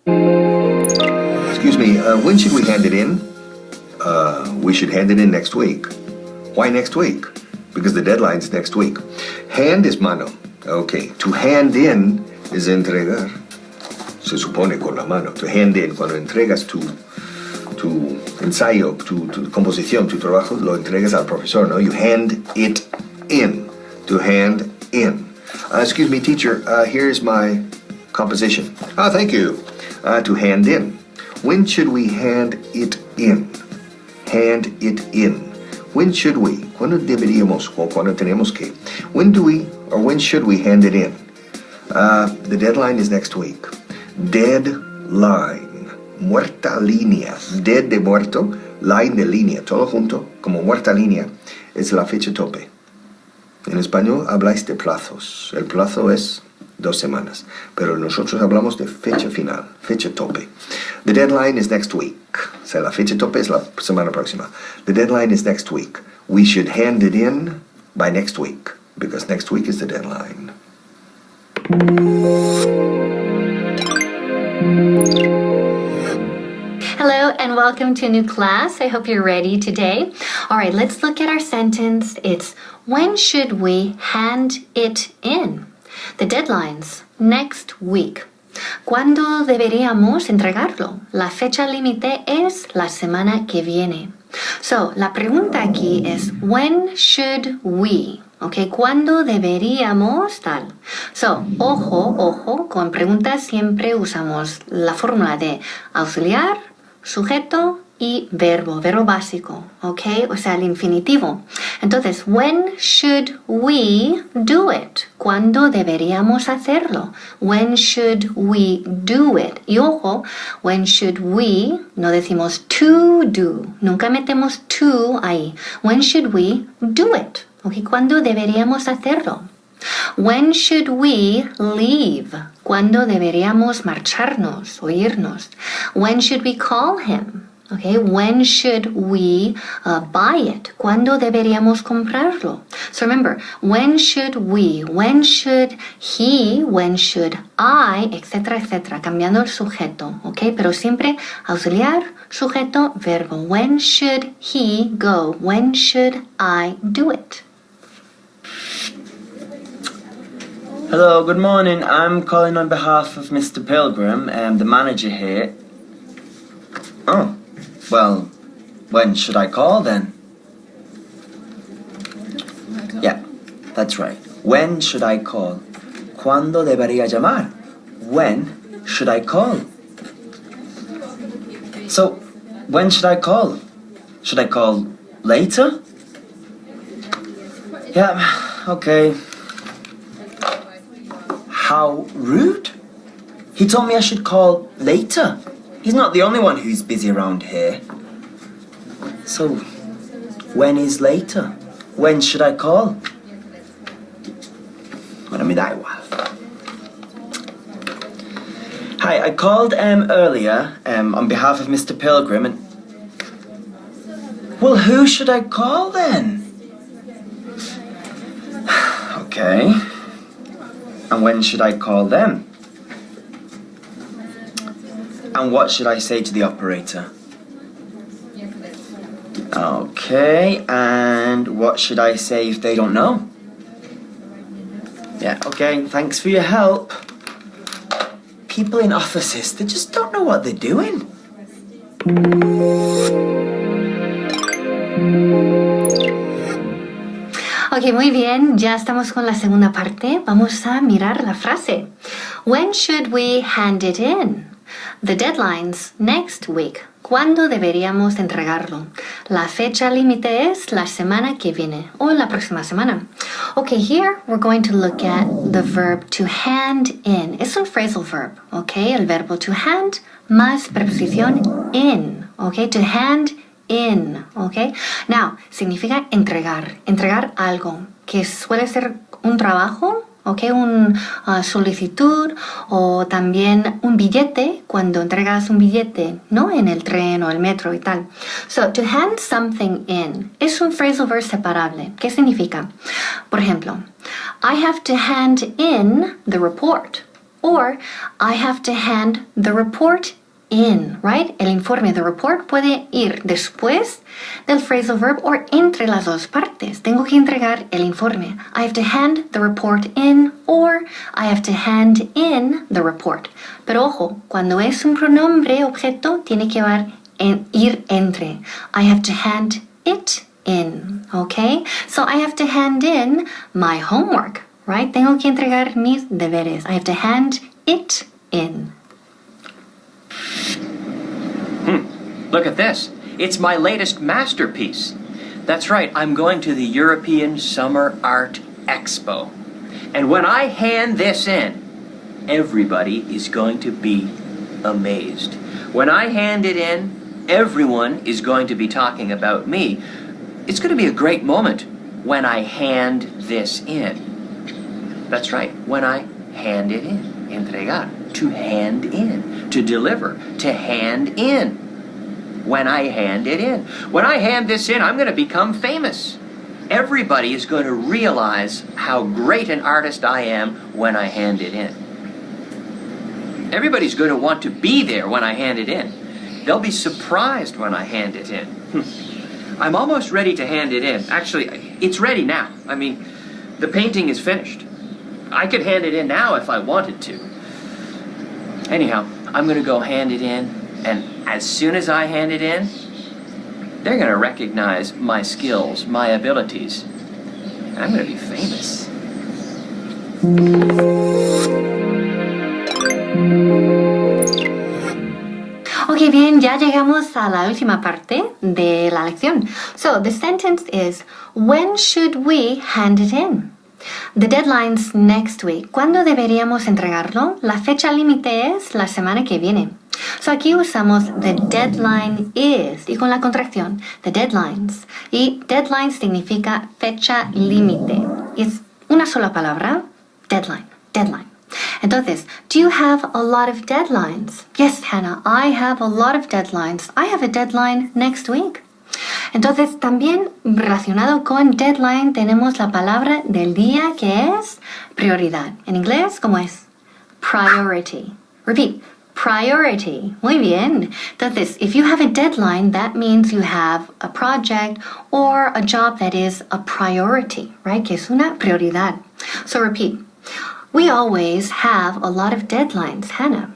Excuse me, when should we hand it in? We should hand it in next week. Why next week? Because the deadline's next week. Hand is mano. Okay. To hand in is entregar. Se supone con la mano. To hand in, cuando entregas tu ensayo, tu composición, tu trabajo, lo entregas al profesor, ¿no? You hand it in. To hand in. Excuse me, teacher, here's my composition. Thank you. To hand in. When should we hand it in? Hand it in. When should we? ¿Cuándo deberíamos o cuándo tenemos que? When do we or when should we hand it in? The deadline is next week. Deadline. Muerta línea. Dead de muerto, line de línea. Todo junto, como muerta línea, es la fecha tope. En español habláis de plazos. El plazo es 2 semanas. Pero nosotros hablamos de fecha final, fecha tope. The deadline is next week. O sea, la fecha tope es la semana próxima. The deadline is next week. We should hand it in by next week, because next week is the deadline. Hello and welcome to a new class. I hope you're ready today. All right, let's look at our sentence. It's when should we hand it in? The deadline's next week. ¿Cuándo deberíamos entregarlo? La fecha límite es la semana que viene. So, la pregunta aquí es, when should we? Okay, ¿cuándo deberíamos tal? So, ojo, con preguntas siempre usamos la fórmula de auxiliar, sujeto y verbo básico, ¿ok? O sea, el infinitivo. Entonces, when should we do it? ¿Cuándo deberíamos hacerlo? When should we do it? Y ojo, when should we, no decimos to do, nunca metemos to ahí. When should we do it? ¿Ok? ¿Cuándo deberíamos hacerlo? When should we leave? ¿Cuándo deberíamos marcharnos o irnos? When should we call him? Okay, when should we buy it? ¿Cuándo deberíamos comprarlo? So remember, when should we, when should he, when should I, etcétera, etcétera, cambiando el sujeto, okay? Pero siempre auxiliar, sujeto, verbo. When should he go? When should I do it? Hello, good morning. I'm calling on behalf of Mr. Pilgrim, the manager here. Oh. Well, when should I call then? Yeah, that's right. When should I call? ¿Cuándo debería llamar? When should I call? So, when should I call? Should I call later? Yeah, okay. How rude. He told me I should call later. He's not the only one who's busy around here. So, when is later? When should I call? Bueno, me da igual. Hi, I called earlier on behalf of Mr. Pilgrim and... Well, who should I call then? Okay. And when should I call them? And what should I say to the operator? Okay, and what should I say if they don't know? Yeah, okay, thanks for your help. People in offices, they just don't know what they're doing. Ok, muy bien, ya estamos con la segunda parte. Vamos a mirar la frase. When should we hand it in? The deadline's next week. ¿Cuándo deberíamos entregarlo? La fecha límite es la semana que viene o la próxima semana. Okay, here we're going to look at the verb to hand in. Es un phrasal verb, okay? El verbo to hand más preposición in, okay? To hand in, okay? Now, significa entregar algo que suele ser un trabajo, okay, una solicitud o también un billete cuando entregas un billete, ¿no? En el tren o el metro y tal. So, to hand something in es un phrasal verb separable. ¿Qué significa? Por ejemplo, I have to hand in the report. Or I have to hand the report in, right? El informe, the report, puede ir después del phrasal verb or entre las dos partes. Tengo que entregar el informe. I have to hand the report in or I have to hand in the report. Pero ojo, cuando es un pronombre objeto, tiene que ir entre. I have to hand it in, okay? So I have to hand in my homework, right? Tengo que entregar mis deberes. I have to hand it in. Look at this. It's my latest masterpiece. That's right, I'm going to the European Summer Art Expo. And when I hand this in, everybody is going to be amazed. When I hand it in, everyone is going to be talking about me. It's going to be a great moment when I hand this in. That's right, when I hand it in. Entregar. To hand in. To deliver. To hand in. When I hand it in. When I hand this in, I'm going to become famous. Everybody is going to realize how great an artist I am when I hand it in. Everybody's going to want to be there when I hand it in. They'll be surprised when I hand it in. I'm almost ready to hand it in. Actually, it's ready now. I mean, the painting is finished. I could hand it in now if I wanted to. Anyhow, I'm going to go hand it in, and as soon as I hand it in, they're going to recognize my skills, my abilities. And I'm going to be famous. Ok, bien, ya llegamos a la última parte de la lección. So, the sentence is, when should we hand it in? The deadline's next week. ¿Cuándo deberíamos entregarlo? La fecha límite es la semana que viene. So aquí usamos the deadline is y con la contracción, the deadlines. Y deadline significa fecha límite. Es una sola palabra, deadline, deadline. Entonces, do you have a lot of deadlines? Yes, Hannah, I have a lot of deadlines. I have a deadline next week. Entonces, también relacionado con deadline tenemos la palabra del día que es prioridad. En inglés, ¿cómo es? Priority. Repeat. Priority. Muy bien. Entonces, if you have a deadline, that means you have a project or a job that is a priority, right? Que es una prioridad. So repeat. We always have a lot of deadlines, Hannah.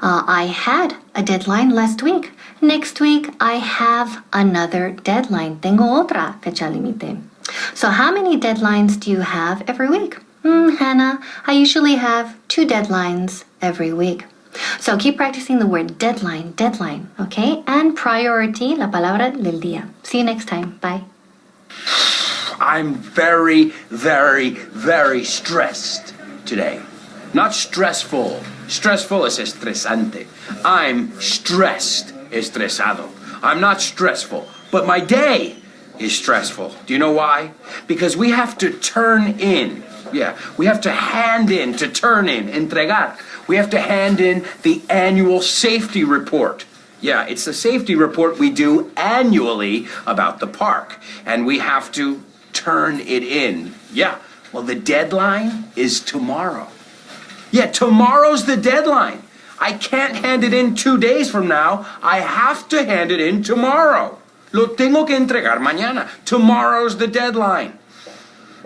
I had a deadline last week. Next week, I have another deadline. Tengo otra fecha límite. So how many deadlines do you have every week? Hannah, I usually have 2 deadlines every week. So keep practicing the word deadline, deadline, okay? And priority, la palabra del día. See you next time. Bye. I'm very, very, very stressed today. Not stressful. Stressful es estresante. I'm stressed, estresado. I'm not stressful, but my day is stressful. Do you know why? Because we have to turn in. Yeah, we have to hand in, to turn in, entregar. We have to hand in the annual safety report. Yeah, it's the safety report we do annually about the park. And we have to turn it in. Yeah, well, the deadline is tomorrow. Yeah, tomorrow's the deadline. I can't hand it in 2 days from now. I have to hand it in tomorrow. Lo tengo que entregar mañana. Tomorrow's the deadline.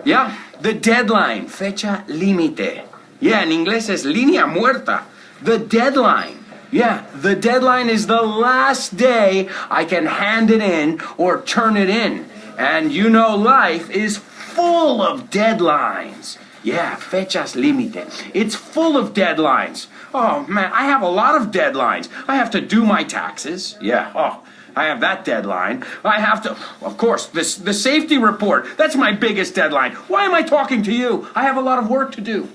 Yeah, the deadline. Fecha límite. Yeah, in inglés es línea muerta. The deadline. Yeah, the deadline is the last day I can hand it in or turn it in. And you know life is full of deadlines. Yeah, fechas límite. It's full of deadlines. Oh, man, I have a lot of deadlines. I have to do my taxes. Yeah, I have that deadline. I have to, of course, the safety report. That's my biggest deadline. Why am I talking to you? I have a lot of work to do.